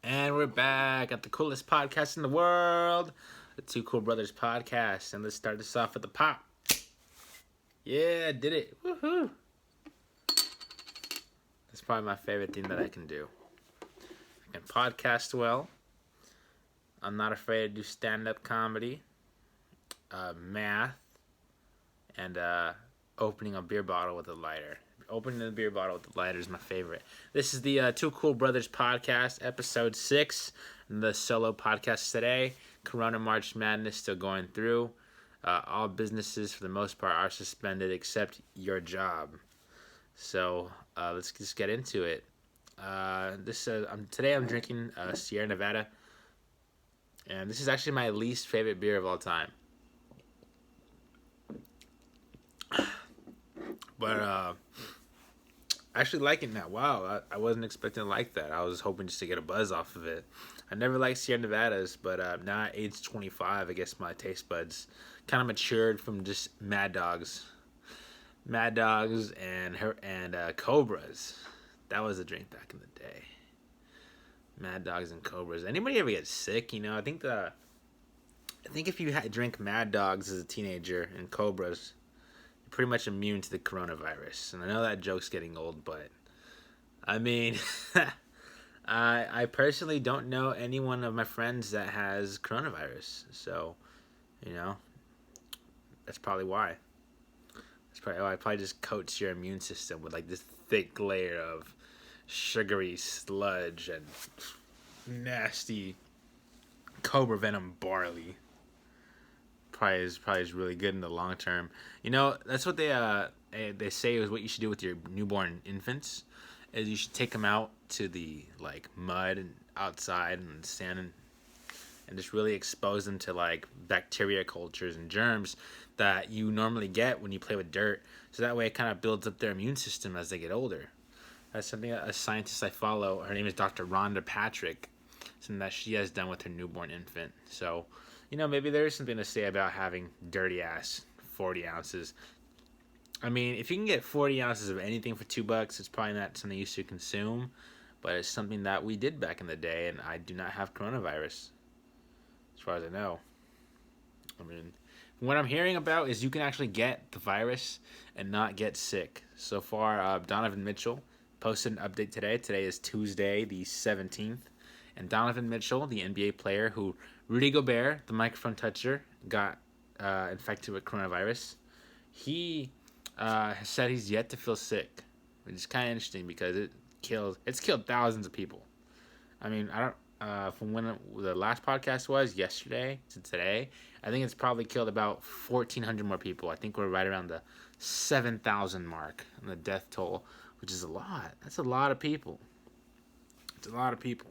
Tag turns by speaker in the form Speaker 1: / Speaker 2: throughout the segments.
Speaker 1: And we're back at the coolest podcast in the world, the Two Cool Brothers podcast. And let's start this off with the pop. Yeah, did it. Woohoo. That's probably my favorite thing that I can do. I can podcast well. I'm not afraid to do stand-up comedy, math, and opening a beer bottle with a lighter. Opening the beer bottle with the lighter is my favorite. This is the Two Cool Brothers podcast, episode 6, the solo podcast today. Corona March Madness still going through. All businesses, for the most part, are suspended except your job. So let's just get into it. Today I'm drinking Sierra Nevada, and this is actually my least favorite beer of all time. But I actually like it now. Wow, I wasn't expecting to like that. I was hoping just to get a buzz off of it. I never liked Sierra Nevadas, but now at age 25, I guess my taste buds kind of matured from just Mad Dogs and Cobras. That was a drink back in the day. Mad Dogs and Cobras. Anybody ever get sick? I think if you drink Mad Dogs as a teenager and Cobras, you're pretty much immune to the coronavirus. And I know that joke's getting old, but I mean, I personally don't know any one of my friends that has coronavirus. So, that's probably why. I probably just coats your immune system with like this thick layer of sugary sludge and nasty cobra venom barley. Probably is really good in the long term. That's what they say is what you should do with your newborn infants. Is you should take them out to the mud and outside and sand and just really expose them to bacteria cultures and germs that you normally get when you play with dirt. So that way it kind of builds up their immune system as they get older. That's something that a scientist I follow, her name is Dr. Rhonda Patrick, something that she has done with her newborn infant. So, maybe there is something to say about having dirty ass 40 ounces. I mean, if you can get 40 ounces of anything for $2, it's probably not something you should consume, but it's something that we did back in the day, and I do not have coronavirus, as far as I know. I mean, what I'm hearing about is you can actually get the virus and not get sick. So far, Donovan Mitchell posted an update today. Today is Tuesday, the 17th. And Donovan Mitchell, the NBA player who Rudy Gobert, the microphone toucher, got infected with coronavirus. He has said he's yet to feel sick, which is kind of interesting because it's killed thousands of people. I mean, I don't. From when the last podcast was yesterday to today, I think it's probably killed about 1,400 more people. I think we're right around the 7,000 mark on the death toll, which is a lot. That's a lot of people. It's a lot of people.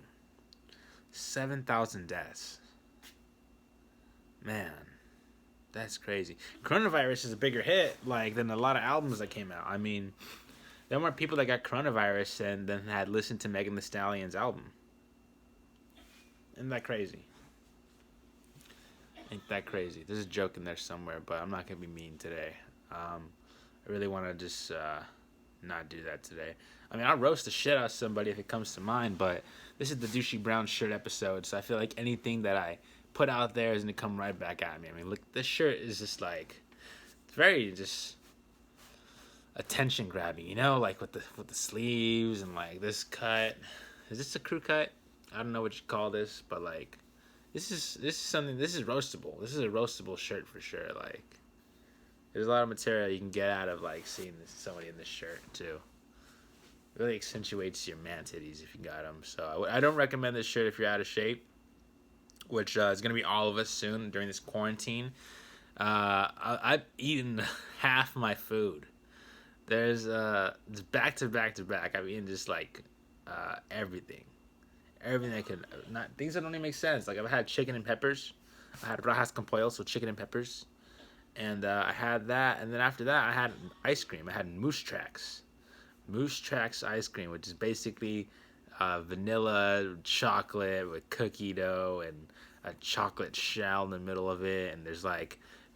Speaker 1: 7,000 deaths. Man, that's crazy. Coronavirus is a bigger hit than a lot of albums that came out. I mean, there were people that got coronavirus and then had listened to Megan Thee Stallion's album. Isn't that crazy? Ain't that crazy? There's a joke in there somewhere, but I'm not going to be mean today. I really want to just not do that today. I mean, I'll roast the shit out of somebody if it comes to mind, but this is the Douchey Brown shirt episode, so I feel like anything that I put out there is going to come right back at me. I mean, look, this shirt is just it's very just attention grabbing, with the sleeves and this cut. Is this a crew cut? I don't know what you call this, but this is something. This is roastable. This is a roastable shirt for sure. There's a lot of material you can get out of seeing somebody in this shirt too. It really accentuates your man titties if you got them. So I don't recommend this shirt if you're out of shape, which is gonna be all of us soon during this quarantine. I've eaten half my food. There's it's back to back to back. I've eaten just everything. Everything I could, not things that don't even make sense. I've had chicken and peppers. I had rajas con pollo, so chicken and peppers. And I had that. And then after that, I had ice cream. I had Moose Tracks. Moose Tracks ice cream, which is basically vanilla chocolate with cookie dough and a chocolate shell in the middle of it. And there's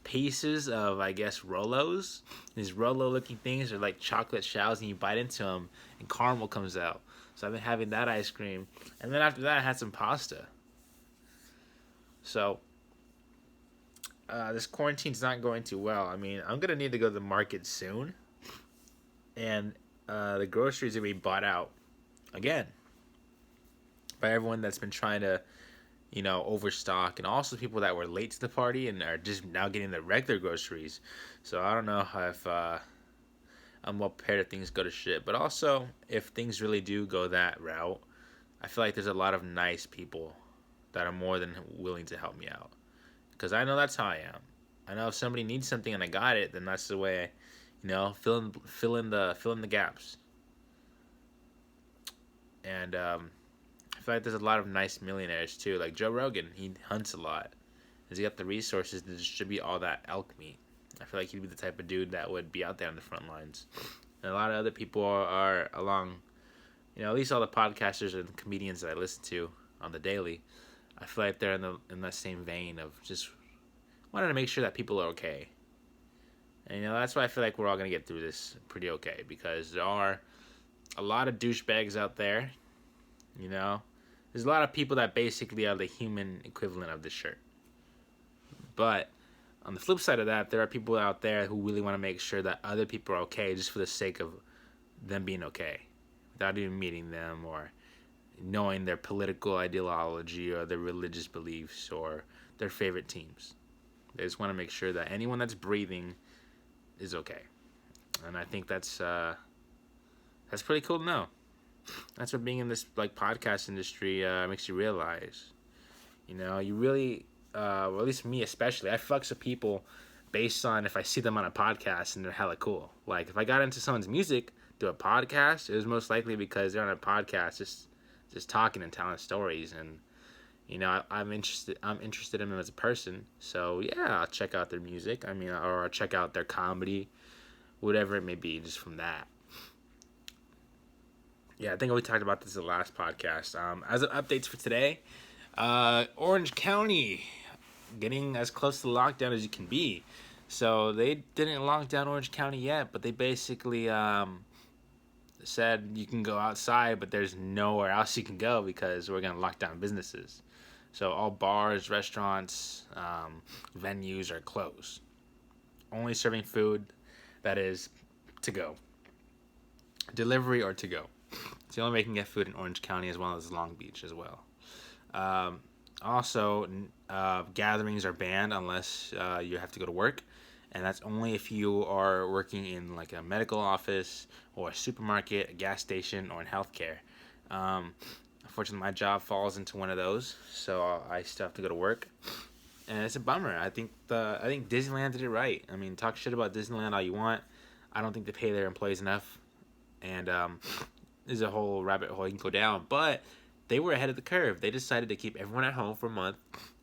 Speaker 1: pieces of, I guess, Rolos. These Rolo looking things are like chocolate shells, and you bite into them and caramel comes out. So I've been having that ice cream. And then after that, I had some pasta. So this quarantine's not going too well. I mean, I'm going to need to go to the market soon. And the groceries are being bought out again by everyone that's been trying to, overstock, and also people that were late to the party and are just now getting the regular groceries. So I don't know if I'm well prepared if things go to shit. But also, if things really do go that route, I feel like there's a lot of nice people that are more than willing to help me out. Because I know that's how I am. I know if somebody needs something and I got it, then that's the way, fill in the gaps. And I feel like there's a lot of nice millionaires too. Like Joe Rogan, he hunts a lot. Has he got the resources to distribute all that elk meat? I feel like he'd be the type of dude that would be out there on the front lines. And a lot of other people are along, at least all the podcasters and comedians that I listen to on the daily. I feel like they're in that same vein of just wanting to make sure that people are okay. And that's why I feel like we're all gonna get through this pretty okay, because there are a lot of douchebags out there. There's a lot of people that basically are the human equivalent of this shirt. But on the flip side of that, there are people out there who really want to make sure that other people are okay just for the sake of them being okay, without even meeting them or knowing their political ideology or their religious beliefs or their favorite teams. They just want to make sure that anyone that's breathing is okay. And I think that's pretty cool to know. That's what being in this podcast industry makes you realize. You really, or at least me especially, I fucks with people based on if I see them on a podcast and they're hella cool. Like if I got into someone's music through a podcast, it was most likely because they're on a podcast just talking and telling stories, and I'm interested in them as a person. So yeah, I'll check out their music. Or I'll check out their comedy, whatever it may be, just from that. Yeah, I think we talked about this in the last podcast. As of updates for today, Orange County getting as close to lockdown as you can be. So they didn't lock down Orange County yet, but they basically said you can go outside, but there's nowhere else you can go because we're going to lock down businesses. So all bars, restaurants, venues are closed. Only serving food that is to go. Delivery or to go. It's the only way you can get food in Orange County, as well as Long Beach as well. Also, gatherings are banned unless you have to go to work. And that's only if you are working in like a medical office or a supermarket, a gas station, or in healthcare. Unfortunately, my job falls into one of those, so I still have to go to work. And it's a bummer. I think Disneyland did it right. Talk shit about Disneyland all you want. I don't think they pay their employees enough. And there's a whole rabbit hole you can go down, but they were ahead of the curve. They decided to keep everyone at home for a month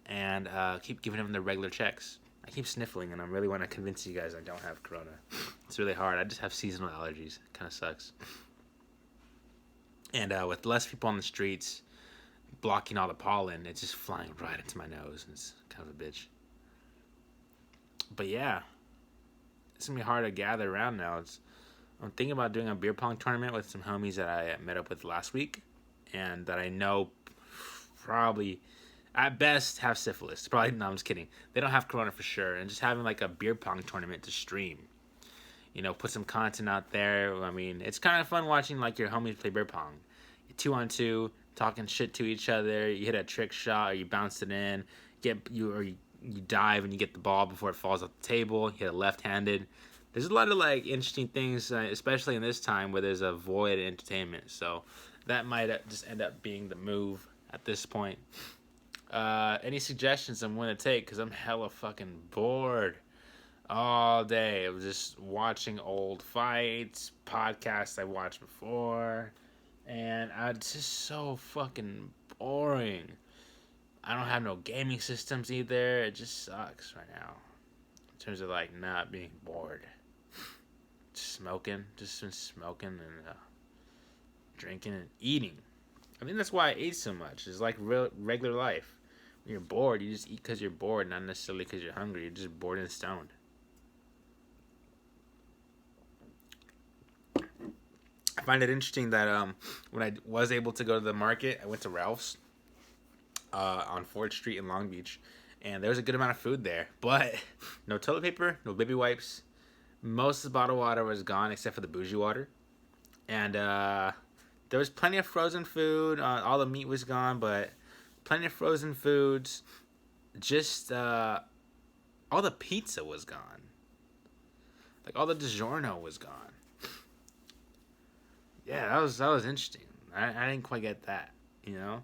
Speaker 1: and keep giving them their regular checks. I keep sniffling, and I really want to convince you guys I don't have corona. It's really hard. I just have seasonal allergies. It kind of sucks. And with less people on the streets blocking all the pollen, it's just flying right into my nose, and it's kind of a bitch. But yeah, it's going to be hard to gather around now. I'm thinking about doing a beer pong tournament with some homies that I met up with last week and that I know probably, at best, have syphilis. Probably, no, I'm just kidding. They don't have corona for sure. And just having like a beer pong tournament to stream. Put some content out there. It's kind of fun watching like your homies play beer pong. You're 2-on-2, talking shit to each other. You hit a trick shot or you bounce it in. You dive and you get the ball before it falls off the table. You hit it left-handed. There's a lot of like interesting things, especially in this time where there's a void of entertainment. So that might just end up being the move at this point. Any suggestions I'm going to take? Because I'm hella fucking bored all day of just watching old fights, podcasts I watched before. And it's just so fucking boring. I don't have no gaming systems either. It just sucks right now. In terms of like not being bored. Just been smoking and drinking and eating. I think that's why I ate so much. It's like regular life. When you're bored, you just eat because you're bored, not necessarily because you're hungry. You're just bored and stoned. I find it interesting that when I was able to go to the market, I went to Ralph's on Ford Street in Long Beach, and there was a good amount of food there, but no toilet paper, no baby wipes. Most of the bottled water was gone except for the bougie water, and there was plenty of frozen food. All the meat was gone, but plenty of frozen foods. Just all the pizza was gone. Like all the DiGiorno was gone. Yeah, that was interesting. I didn't quite get that. You know,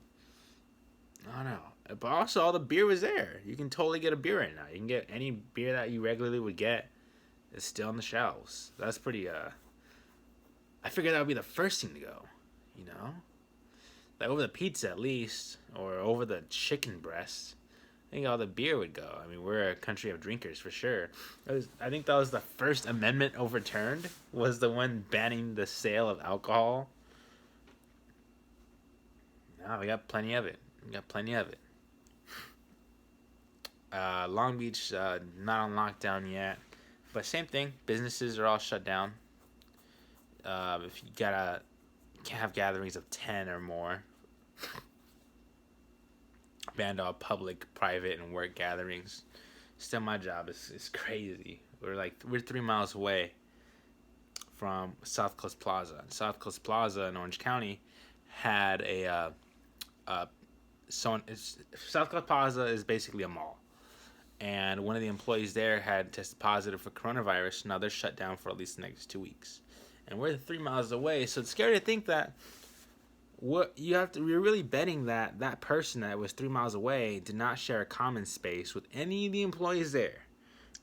Speaker 1: I don't know. But also, all the beer was there. You can totally get a beer right now. You can get any beer that you regularly would get. It's still on the shelves. That's pretty. I figured that would be the first thing to go. You know, like over the pizza at least, or over the chicken breast. I think all the beer would go. I mean, we're a country of drinkers for sure. I think that was the first amendment overturned. Was the one banning the sale of alcohol. No, we got plenty of it. We got plenty of it. Long Beach, not on lockdown yet, but same thing. Businesses are all shut down. If you can't have gatherings of 10 or more. Banned all public, private, and work gatherings. Still, my job is crazy. We're 3 miles away from South Coast Plaza. And South Coast Plaza in Orange County had South Coast Plaza is basically a mall, and one of the employees there had tested positive for coronavirus. Now they're shut down for at least the next 2 weeks, and we're 3 miles away. So it's scary to think that you're really betting that that person that was 3 miles away did not share a common space with any of the employees there.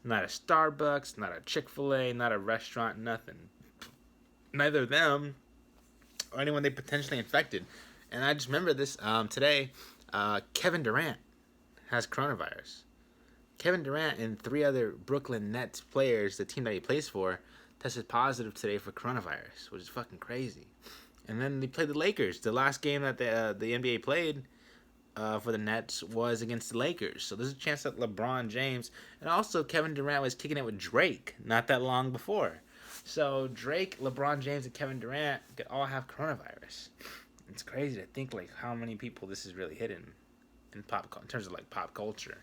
Speaker 1: Not a Starbucks, not a Chick-fil-A, not a restaurant, nothing. Neither them or anyone they potentially infected. And I just remember this today. Kevin Durant has coronavirus. Kevin Durant and 3 other Brooklyn Nets players, the team that he plays for, tested positive today for coronavirus, which is fucking crazy. And then they played the Lakers. The last game that the NBA played for the Nets was against the Lakers. So there's a chance that LeBron James and also Kevin Durant was kicking it with Drake not that long before. So Drake, LeBron James, and Kevin Durant could all have coronavirus. It's crazy to think like how many people this is really hitting in terms of like pop culture.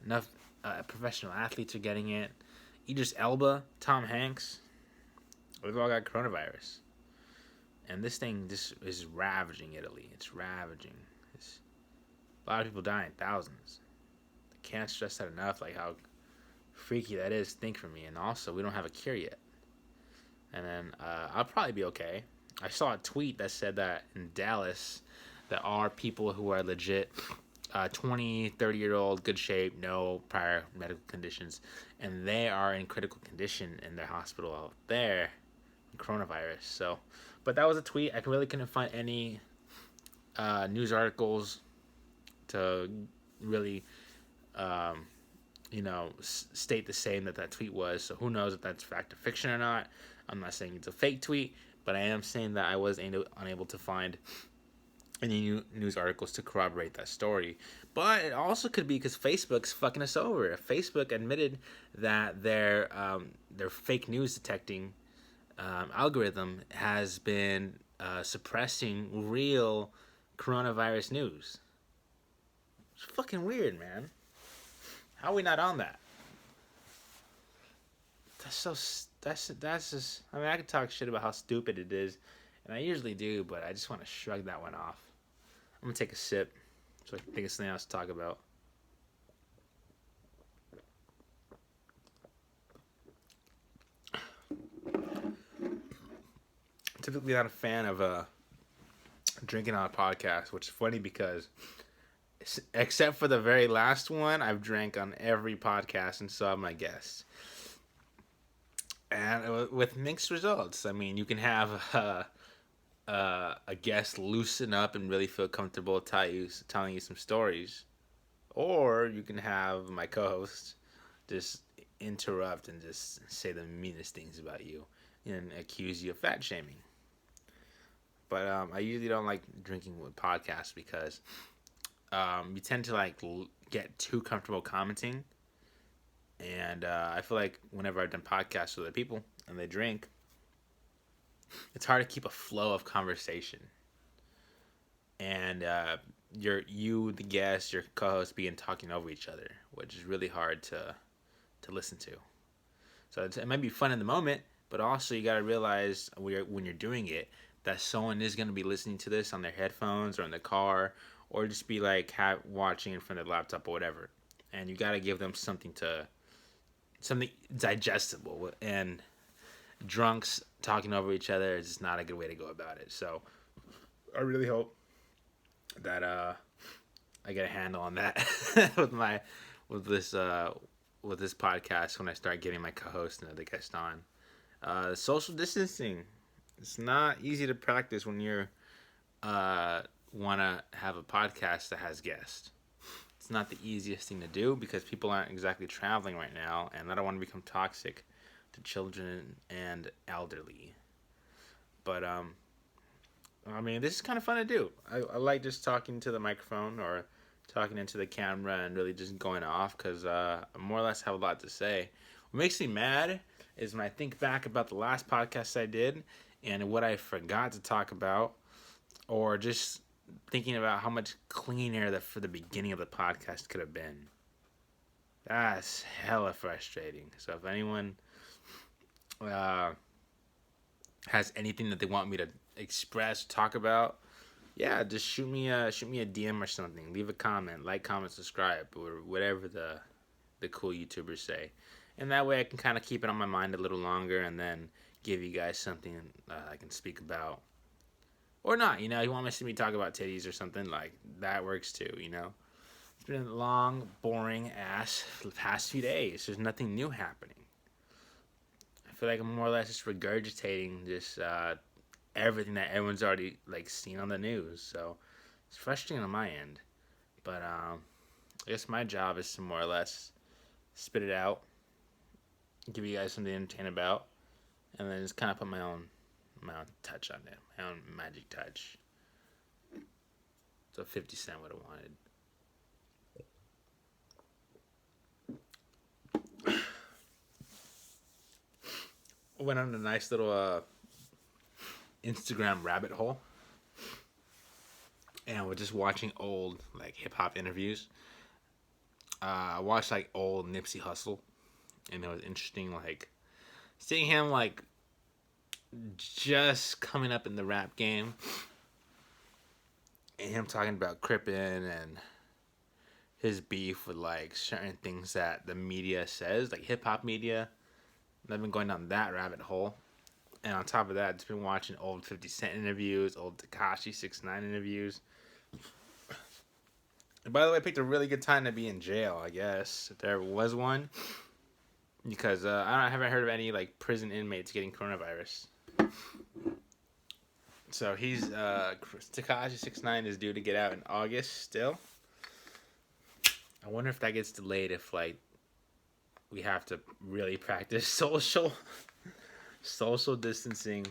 Speaker 1: Enough professional athletes are getting it. Idris Elba, Tom Hanks, we've all got coronavirus. And this thing just is ravaging Italy. It's ravaging. A lot of people dying, thousands. I can't stress that enough, like how freaky that is. Think for me. And also, we don't have a cure yet. And then I'll probably be okay. I saw a tweet that said that in Dallas, there are people who are legit 20, 30-year-old, good shape, no prior medical conditions, and they are in critical condition in their hospital out there, coronavirus. So, but that was a tweet. I really couldn't find any news articles to really, state the same that tweet was. So who knows if that's fact or fiction or not. I'm not saying it's a fake tweet, but I am saying that I was unable to find any news articles to corroborate that story. But it also could be because Facebook's fucking us over. If Facebook admitted that their fake news detecting algorithm has been suppressing real coronavirus news. It's fucking weird, man. How are we not on that? That's just. I mean, I could talk shit about how stupid it is, and I usually do, but I just want to shrug that one off. I'm gonna take a sip so I can think of something else to talk about. Typically not a fan of drinking on a podcast, which is funny because except for the very last one, I've drank on every podcast, and so have my guests. And with mixed results. I mean, you can have a guest loosen up and really feel comfortable telling you some stories, or you can have my co-host just interrupt and just say the meanest things about you and accuse you of fat shaming. But I usually don't like drinking with podcasts because you tend to get too comfortable commenting. And I feel like whenever I've done podcasts with other people and they drink, it's hard to keep a flow of conversation. And you, the guest, your co-host, being talking over each other, which is really hard to listen to. So it might be fun in the moment, but also you got to realize when you're doing it that someone is going to be listening to this on their headphones or in the car, or just be like watching in front of the laptop or whatever. And you got to give them something digestible. And drunks talking over each other is just not a good way to go about it. So I really hope that I get a handle on that with this podcast when I start getting my co-host and other guest on. Social distancing. It's not easy to practice when you're want to have a podcast that has guests. It's not the easiest thing to do because people aren't exactly traveling right now, and I don't want to become toxic to children and elderly. But I mean, this is kind of fun to do. I like just talking to the microphone or talking into the camera and really just going off because I more or less have a lot to say. What makes me mad is when I think back about the last podcast I did and what I forgot to talk about, or just thinking about how much cleaner for the beginning of the podcast could have been. That's hella frustrating. So if anyone has anything that they want me to express, talk about, yeah, just shoot me a DM or something. Leave a comment, like, comment, subscribe, or whatever the cool YouTubers say. And that way I can kind of keep it on my mind a little longer and then give you guys something I can speak about. Or not, you want to see me talk about titties or something, like, that works too, It's been a long, boring ass the past few days. There's nothing new happening. I feel like I'm more or less just regurgitating just everything that everyone's already, seen on the news. So, it's frustrating on my end. But, I guess my job is to more or less spit it out, give you guys something to entertain about, and then just kind of put my own touch on it, my own magic touch. So 50 Cent would have wanted. Went on a nice little Instagram rabbit hole, and we're just watching old hip hop interviews. I watched old Nipsey Hussle, and it was interesting seeing him just coming up in the rap game, and him talking about Crippin' and his beef with certain things that the media says, hip hop media. I've been going down that rabbit hole, and on top of that, just been watching old 50 Cent interviews, old Tekashi 6ix9ine interviews. And by the way, I picked a really good time to be in jail, I guess, if there was one, because I haven't heard of any prison inmates getting coronavirus. So he's Tekashi 6ix9ine is due to get out in August still. I wonder if that gets delayed if we have to really practice social distancing.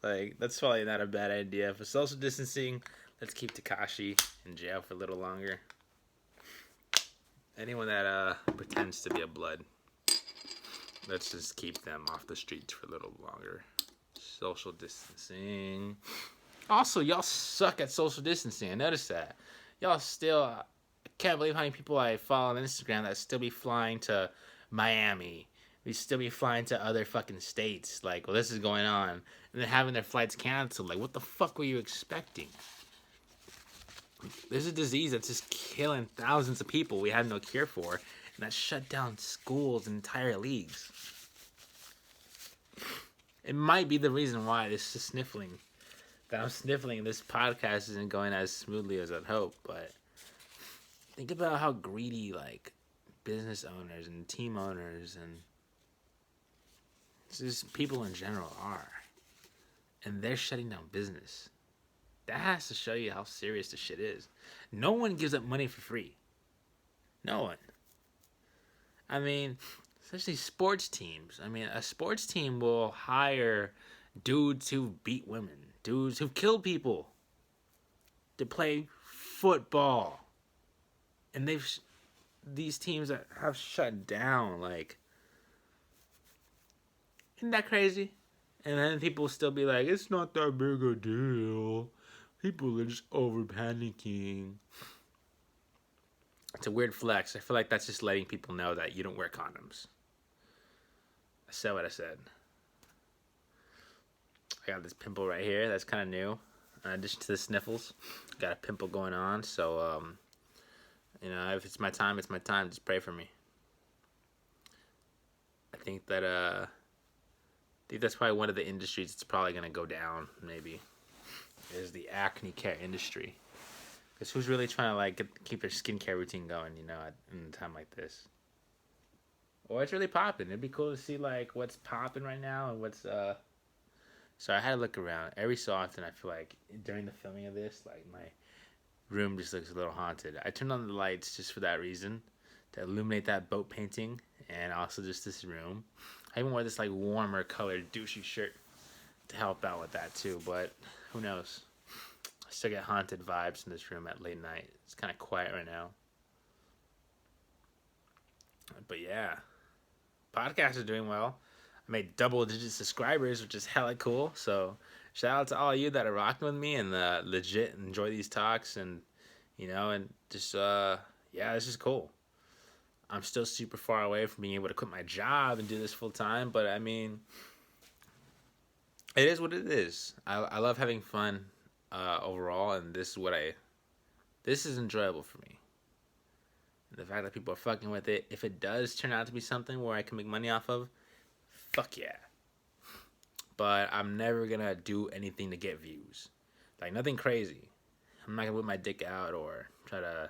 Speaker 1: That's probably not a bad idea. For social distancing, let's keep Tekashi in jail for a little longer. Anyone that pretends to be a blood, let's just keep them off the streets for a little longer. Social distancing. Also, y'all suck at social distancing. I noticed that. Y'all still... I can't believe how many people I follow on Instagram that still be flying to Miami. We still be flying to other fucking states. This is going on. And then having their flights canceled. What the fuck were you expecting? There's a disease that's just killing thousands of people we have no cure for. And that shut down schools and entire leagues. It might be the reason why this is sniffling. That I'm sniffling. This podcast isn't going as smoothly as I'd hope. But think about how greedy, business owners and team owners and just people in general are. And they're shutting down business. That has to show you how serious this shit is. No one gives up money for free. No one. I mean, especially sports teams. I mean, a sports team will hire dudes who beat women, dudes who kill people to play football. And these teams that have shut down, isn't that crazy? And then people will still be like, it's not that big a deal. People are just over panicking. It's a weird flex. I feel like that's just letting people know that you don't wear condoms. I said what I said. I got this pimple right here. That's kind of new. In addition to the sniffles, got a pimple going on. So, if it's my time, it's my time. Just pray for me. I think that's probably one of the industries that's probably gonna go down. Maybe is the acne care industry. Because who's really trying to keep their skincare routine going? In a time like this. Or it's really popping. It'd be cool to see what's popping right now and what's. So I had to look around. Every so often, I feel like during the filming of this, my room just looks a little haunted. I turned on the lights just for that reason, to illuminate that boat painting, and also just this room. I even wore this warmer colored douchey shirt to help out with that too. But who knows? I still get haunted vibes in this room at late night. It's kind of quiet right now. But yeah, podcasts are doing well. I made double-digit subscribers, which is hella cool. So shout out to all of you that are rocking with me and legit enjoy these talks and just this is cool. I'm still super far away from being able to quit my job and do this full time, but I mean, it is what it is. I love having fun overall, and this is enjoyable for me. And the fact that people are fucking with it, if it does turn out to be something where I can make money off of, fuck yeah. But I'm never gonna do anything to get views. Nothing crazy. I'm not gonna whip my dick out or try to.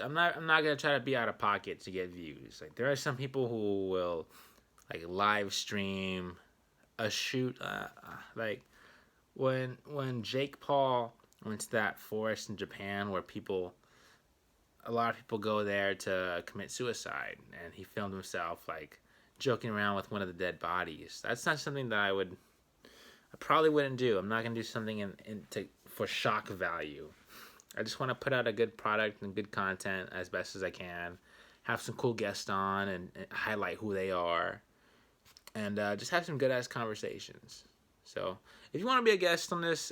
Speaker 1: I'm not gonna try to be out of pocket to get views. There are some people who will live stream a shoot. When Jake Paul went to that forest in Japan where a lot of people go there to commit suicide, and he filmed himself joking around with one of the dead bodies. That's not something that I probably wouldn't do. I'm not gonna do something for shock value. I just want to put out a good product and good content as best as I can. Have some cool guests on and highlight who they are, and just have some good ass conversations. So if you want to be a guest on this,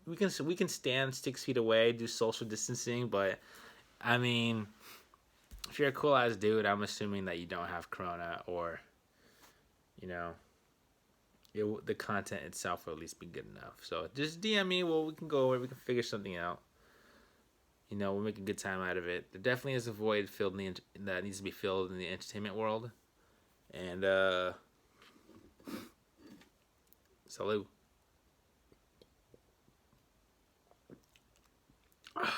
Speaker 1: we can stand 6 feet away, do social distancing. But I mean, if you're a cool ass dude, I'm assuming that you don't have corona, or the content itself will at least be good enough. So just DM me. We can go over. We can figure something out. We'll make a good time out of it. There definitely is a void that needs to be filled in the entertainment world. And salute. I'm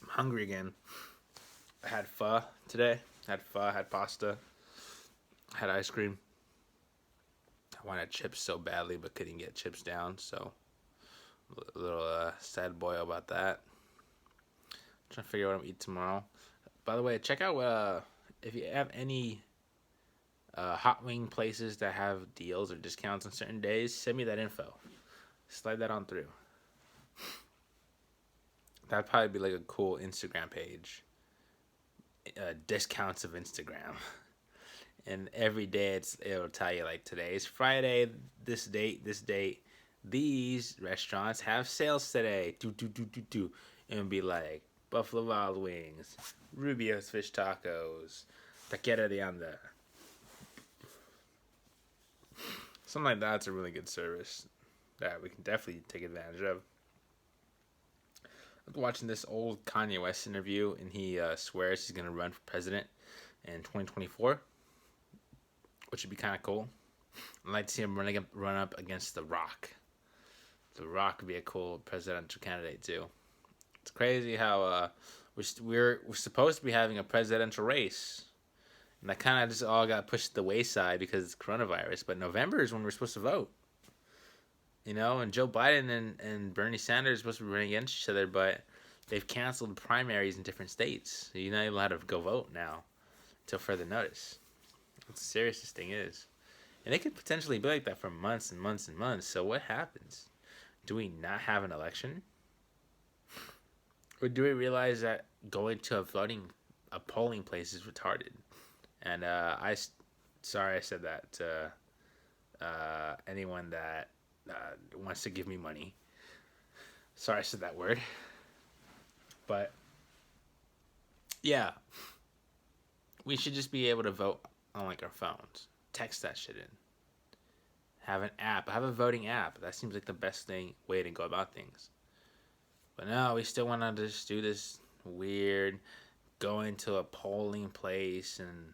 Speaker 1: hungry again. I had pho today. Had pasta. Had ice cream. I wanted chips so badly, but couldn't get chips down, so a little sad boy about that. I'm trying to figure out what I'm eating tomorrow. By the way, check out if you have any hot wing places that have deals or discounts on certain days. Send me that info. Slide that on through. That'd probably be a cool Instagram page. Discounts of Instagram. And every day it'll tell you today's Friday, this date, these restaurants have sales today. And it'll be Buffalo Wild Wings, Rubio's Fish Tacos, Taquera de Anda. Something like that's a really good service that we can definitely take advantage of. I was watching this old Kanye West interview, and he swears he's going to run for president in 2024. Which would be kind of cool. I'd like to see him run up against The Rock. The Rock would be a cool presidential candidate too. It's crazy how we're supposed to be having a presidential race, and that kind of just all got pushed to the wayside because it's coronavirus. But November is when we're supposed to vote. And Joe Biden and Bernie Sanders are supposed to be running against each other, but they've canceled the primaries in different states. So you're not allowed to go vote now until further notice. How serious this thing is. And it could potentially be like that for months and months and months. So what happens? Do we not have an election? Or do we realize that going to a polling place is retarded? And I Sorry I said that to anyone that wants to give me money. Sorry I said that word. But yeah, we should just be able to vote on like our phones. Text that shit in. Have an app. Have a voting app. That seems like the best way to go about things. But no, we still want to just do this weird going to a polling place, and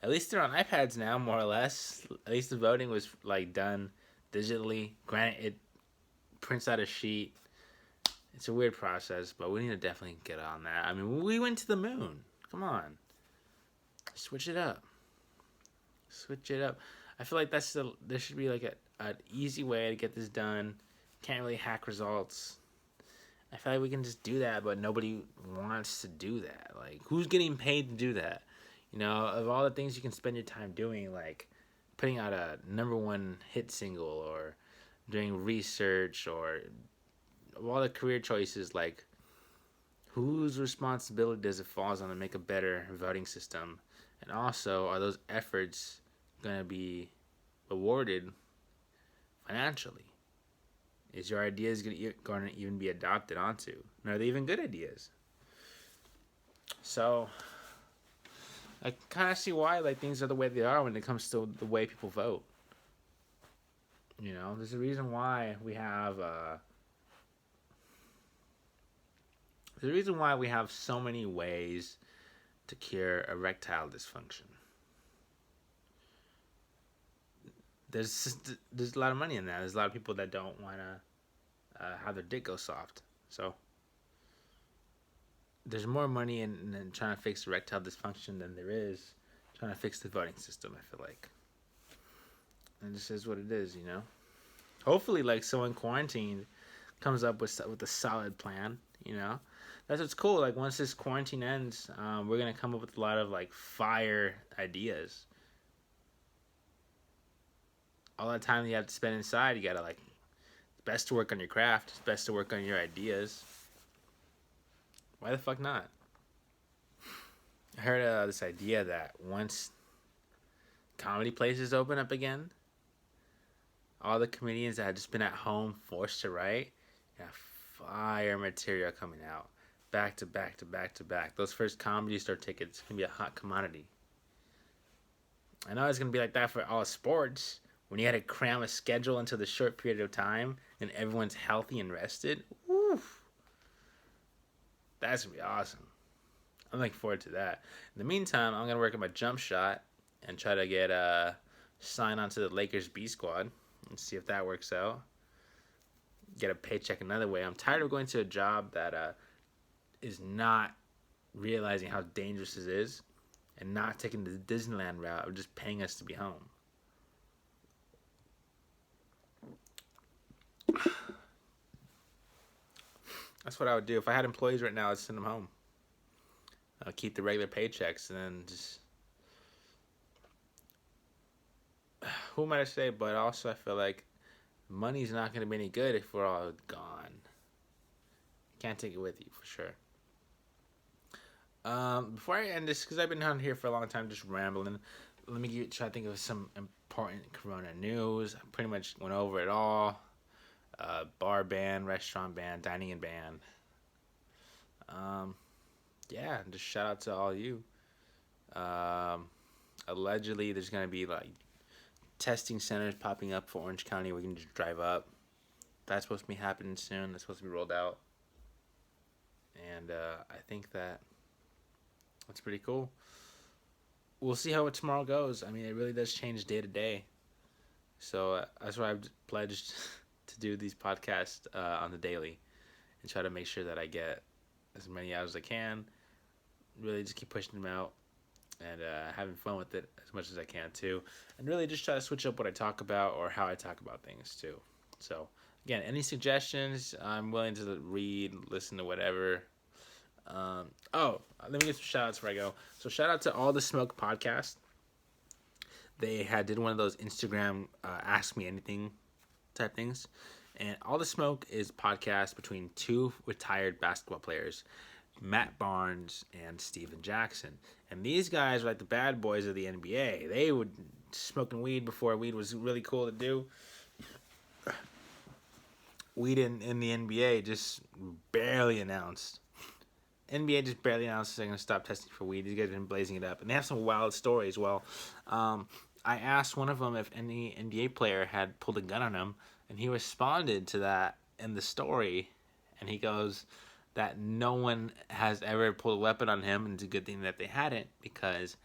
Speaker 1: at least they're on iPads now, more or less. At least the voting was like done digitally. Granted, it prints out a sheet. It's a weird process, but we need to definitely get on that. I mean, we went to the moon. Come on, switch it up. Switch it up. I feel like there should be like an easy way to get this done. Can't really hack results. I feel like we can just do that, but nobody wants to do that. Like, who's getting paid to do that? You know, of all the things you can spend your time doing, like putting out a #1 hit single or doing research, or of all the career choices, like whose responsibility does it falls on to make a better voting system? And also, are those efforts going to be rewarded financially? Is your ideas going to even be adopted onto? And are they even good ideas? So, I kind of see why like things are the way they are when it comes to the way people vote. You know, there's a reason why we have so many ways to cure erectile dysfunction. There's a lot of money in that. There's a lot of people that don't want to have their dick go soft. So there's more money in trying to fix erectile dysfunction than there is trying to fix the voting system, I feel like. And this is what it is, you know. Hopefully, like someone quarantined comes up with a solid plan, you know. That's what's cool. Like once this quarantine ends, we're gonna come up with a lot of like fire ideas. All that time you have to spend inside, you gotta like, it's best to work on your craft. It's best to work on your ideas. Why the fuck not? I heard this idea that once comedy places open up again, all the comedians that had just been at home forced to write, have fire material coming out. Back to back to back to back. Those first comedy store tickets can be a hot commodity. I know it's going to be like that for all sports. When you had to cram a schedule into the short period of time and everyone's healthy and rested, woof, that's going to be awesome. I'm looking forward to that. In the meantime, I'm going to work on my jump shot and try to get signed onto the Lakers B squad and see if that works out. Get a paycheck another way. I'm tired of going to a job that is not realizing how dangerous it is and not taking the Disneyland route of just paying us to be home. That's what I would do. If I had employees right now, I'd send them home. I'll keep the regular paychecks and then just... Who am I to say? But also I feel like money's not going to be any good if we're all gone. Can't take it with you, for sure. Before I end this, because I've been on here for a long time just rambling, let me try to think of some important Corona news. I pretty much went over it all. Bar ban, restaurant ban, dining in ban. Yeah, just shout out to all you. Allegedly, there's going to be like testing centers popping up for Orange County where you can just drive up. That's supposed to be happening soon. That's supposed to be rolled out. And I think that's pretty cool. We'll see how tomorrow goes. I mean, it really does change day to day. So that's why I've pledged to do these podcasts on the daily and try to make sure that I get as many hours as I can. Really just keep pushing them out and having fun with it as much as I can too. And really just try to switch up what I talk about or how I talk about things too. So again, any suggestions, I'm willing to read, listen to whatever. Let me get some shout outs before I go. So shout out to All the Smoke podcast. They did one of those Instagram ask me anything type things. And All the Smoke is a podcast between two retired basketball players. Matt Barnes and Steven Jackson. And these guys were like the bad boys of the NBA. They would smoking weed before weed was really cool to do. Weed in the NBA just barely announced. NBA just barely announced they're going to stop testing for weed. These guys have been blazing it up. And they have some wild stories. Well, I asked one of them if any NBA player had pulled a gun on him, and he responded to that in the story. And he goes that no one has ever pulled a weapon on him, and it's a good thing that they hadn't, because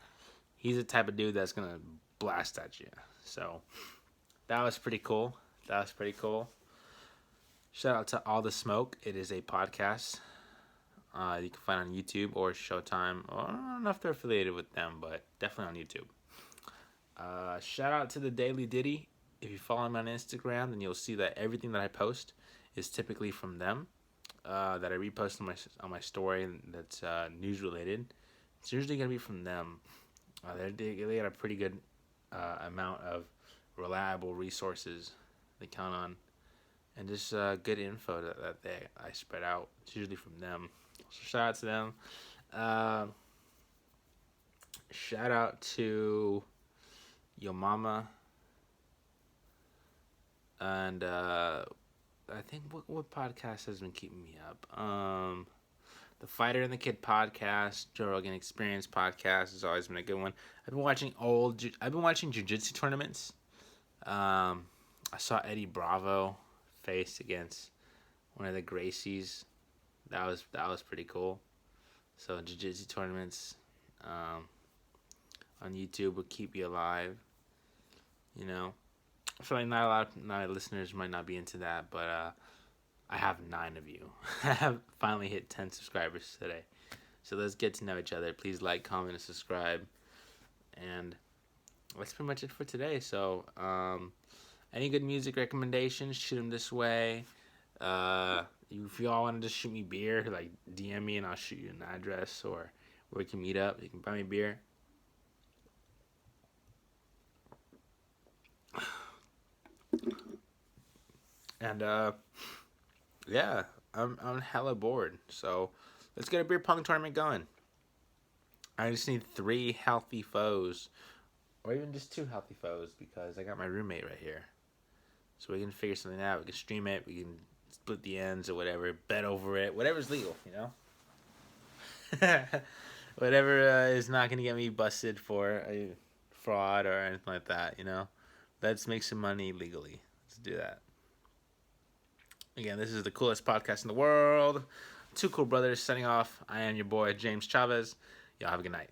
Speaker 1: he's the type of dude that's going to blast at you. So that was pretty cool. Shout out to All the Smoke. It is a podcast you can find on YouTube or Showtime. I don't know if they're affiliated with them, but definitely on YouTube. Shout out to the Daily Diddy. If you follow me on Instagram, then you'll see that everything that I post is typically from them. That I repost on my story that's news related. It's usually gonna be from them. They got a pretty good amount of reliable resources they count on, and just good info that I spread out. It's usually from them. So shout out to them. Shout out to Yo Mama. And I think what podcast has been keeping me up? The Fighter and the Kid podcast, Joe Rogan Experience podcast has always been a good one. I've been watching jiu-jitsu tournaments. I saw Eddie Bravo face against one of the Gracies. That was pretty cool. So jiu-jitsu tournaments on YouTube will keep you alive. You know, I feel like not a lot of listeners might not be into that, but I have 9 of you. I have finally hit 10 subscribers today. So let's get to know each other. Please like, comment, and subscribe. And that's pretty much it for today. So any good music recommendations, shoot them this way. If you all want to just shoot me beer, like DM me and I'll shoot you an address or where we can meet up. You can buy me beer. And yeah, I'm hella bored. So let's get a beer pong tournament going. I just need 3 healthy foes, or even just 2 healthy foes, because I got my roommate right here. So we can figure something out. We can stream it. We can split the ends or whatever. Bet over it. Whatever's legal, you know. Whatever is not gonna get me busted for a fraud or anything like that. You know. Let's make some money legally. Let's do that. Again, this is the coolest podcast in the world. 2 Cool Brothers signing off. I am your boy, James Chavez. Y'all have a good night.